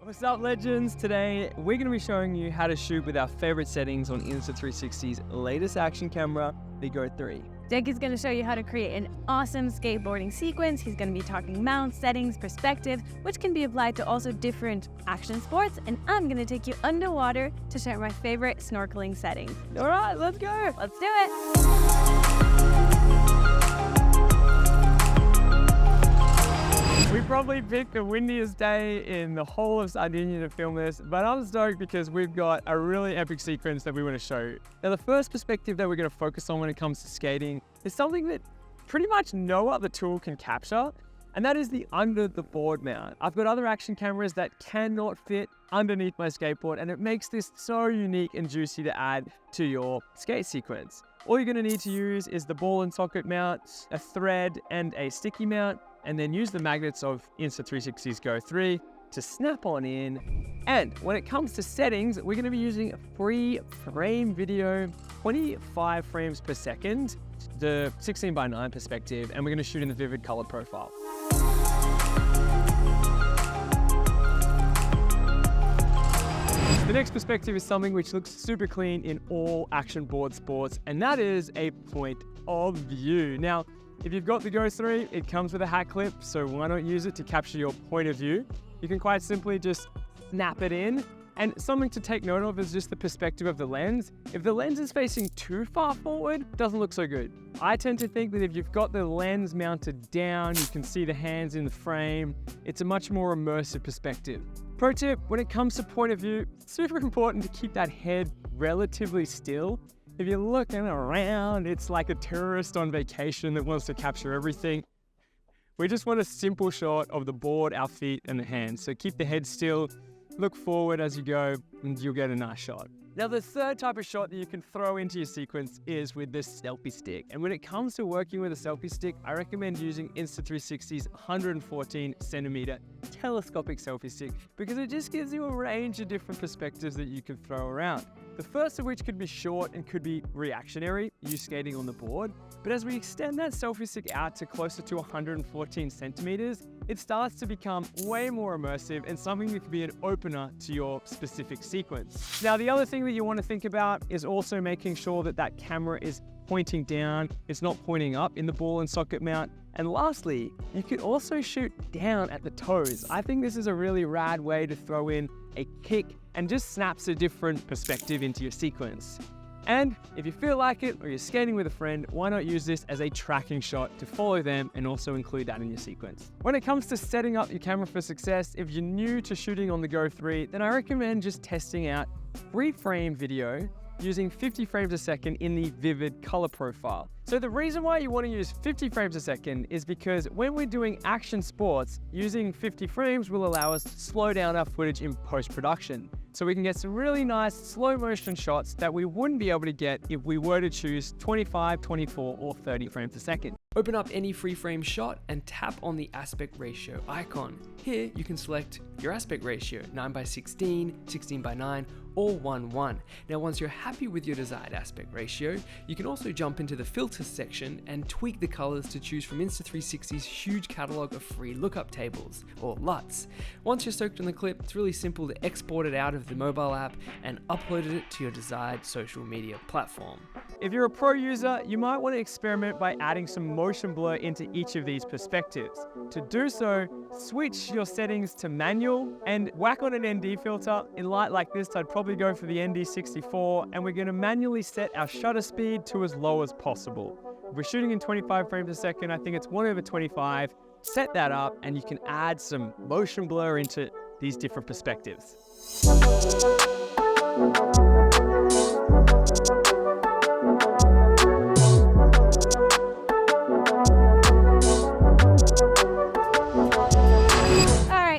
What's up, legends? Today we're going to be showing you how to shoot with our favorite settings on Insta360's latest action camera, the Go 3. Jake is going to show you how to create an awesome skateboarding sequence. He's going to be talking mounts, settings, perspective, which can be applied to also different action sports. And I'm going to take you underwater to share my favorite snorkeling settings. All right, let's go. Let's do it. We probably picked the windiest day in the whole of Sardinia to film this, but I'm stoked because we've got a really epic sequence that we want to show you. Now, the first perspective that we're going to focus on when it comes to skating is something that pretty much no other tool can capture, and that is the under the board mount. I've got other action cameras that cannot fit underneath my skateboard, and it makes this so unique and juicy to add to your skate sequence. All you're going to need to use is the ball and socket mount, a thread, and a sticky mount, and then use the magnets of Insta360's Go 3 to snap on in. And when it comes to settings, we're going to be using free frame video, 25 frames per second, the 16:9 perspective, and we're going to shoot in the vivid color profile. The next perspective is something which looks super clean in all action board sports, and that is a point of view. Now, if you've got the Go 3, it comes with a hat clip, so why not use it to capture your point of view? You can quite simply just snap it in. And something to take note of is just the perspective of the lens. If the lens is facing too far forward, it doesn't look so good. I tend to think that if you've got the lens mounted down, you can see the hands in the frame. It's a much more immersive perspective. Pro tip, when it comes to point of view, it's super important to keep that head relatively still. If you're looking around, it's like a tourist on vacation that wants to capture everything. We just want a simple shot of the board, our feet, and the hands. So keep the head still, look forward as you go, and you'll get a nice shot. Now, the third type of shot that you can throw into your sequence is with the selfie stick. And when it comes to working with a selfie stick, I recommend using Insta360's 114 centimeter telescopic selfie stick because it just gives you a range of different perspectives that you can throw around. The first of which could be short and could be reactionary, you skating on the board. But as we extend that selfie stick out to closer to 114 centimeters, it starts to become way more immersive and something that could be an opener to your specific sequence. Now, the other thing that you want to think about is also making sure that that camera is pointing down, it's not pointing up in the ball and socket mount. And lastly, you could also shoot down at the toes. I think this is a really rad way to throw in a kick and just snaps a different perspective into your sequence. And if you feel like it or you're skating with a friend, why not use this as a tracking shot to follow them and also include that in your sequence. When it comes to setting up your camera for success, if you're new to shooting on the Go 3, then I recommend just testing out free frame video using 50 frames a second in the vivid color profile. So the reason why you want to use 50 frames a second is because when we're doing action sports, using 50 frames will allow us to slow down our footage in post-production. So we can get some really nice slow motion shots that we wouldn't be able to get if we were to choose 25, 24, or 30 frames a second. Open up any free frame shot and tap on the aspect ratio icon. Here you can select your aspect ratio, 9:16, 16:9, or 1:1. Now, once you're happy with your desired aspect ratio, you can also jump into the filters section and tweak the colors to choose from Insta360's huge catalog of free lookup tables, or LUTs. Once you're stoked on the clip, it's really simple to export it out of the mobile app and upload it to your desired social media platform. If you're a pro user, you might want to experiment by adding some motion blur into each of these perspectives. To do so, switch your settings to manual and whack on an ND filter. In light like this, I'd probably go for the ND64, and we're going to manually set our shutter speed to as low as possible. If we're shooting in 25 frames a second, I think it's 1/25. Set that up and you can add some motion blur into these different perspectives.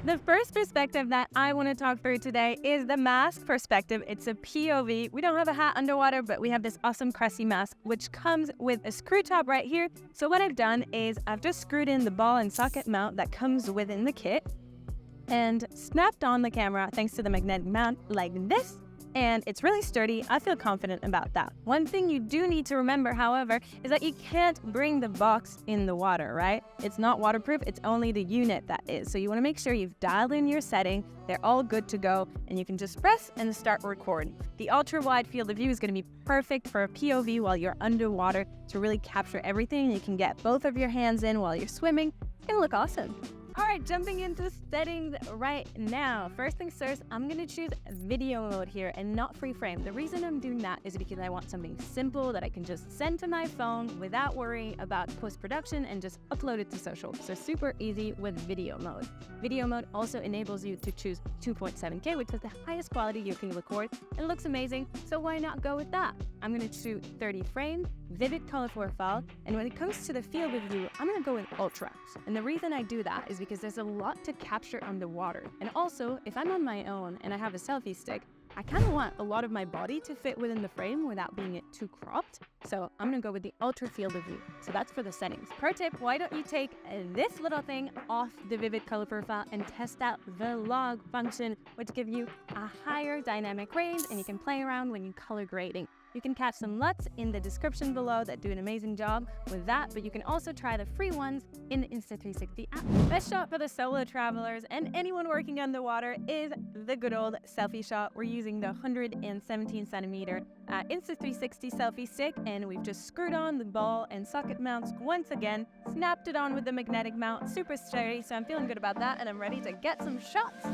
The first perspective that I want to talk through today is the mask perspective. It's a POV. We don't have a hat underwater, but we have this awesome crusty mask, which comes with a screw top right here. So what I've done is I've just screwed in the ball and socket mount that comes within the kit and snapped on the camera thanks to the magnetic mount like this. and it's really sturdy. I feel confident about that. One thing you do need to remember, however, is that you can't bring the box in the water, right? It's not waterproof, it's only the unit that is. So you want to make sure you've dialed in your setting, they're all good to go, and you can just press and start recording. The ultra wide field of view is going to be perfect for a POV while you're underwater to really capture everything. You can get both of your hands in while you're swimming. It's going to look awesome. All right, jumping into settings right now. First things first, I'm gonna choose video mode here and not free frame. The reason I'm doing that is because I want something simple that I can just send to my phone without worrying about post-production and just upload it to social. So super easy with video mode. Video mode also enables you to choose 2.7K, which is the highest quality you can record. It looks amazing, so why not go with that? I'm gonna shoot 30 frames, vivid color profile, and when it comes to the field of view, I'm gonna go with ultra. And the reason I do that is because there's a lot to capture underwater. And also, if I'm on my own and I have a selfie stick, I kind of want a lot of my body to fit within the frame without being it too cropped. So I'm gonna go with the ultra field of view. So that's for the settings. Pro tip, why don't you take this little thing off the vivid color profile and test out the log function, which gives you a higher dynamic range and you can play around when you color grading. You can catch some LUTs in the description below that do an amazing job with that, but you can also try the free ones in the Insta360 app. Best shot for the solo travelers and anyone working underwater is the good old selfie shot. We're using the 117 centimeter Insta360 selfie stick, and we've just screwed on the ball and socket mounts once again, snapped it on with the magnetic mount, super sturdy, so I'm feeling good about that, and I'm ready to get some shots.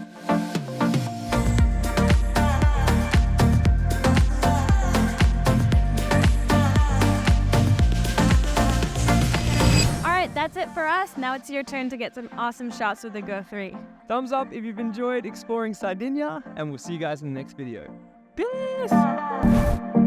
That's it for us. Now it's your turn to get some awesome shots with the Go 3. Thumbs up if you've enjoyed exploring Sardinia, and we'll see you guys in the next video. Peace!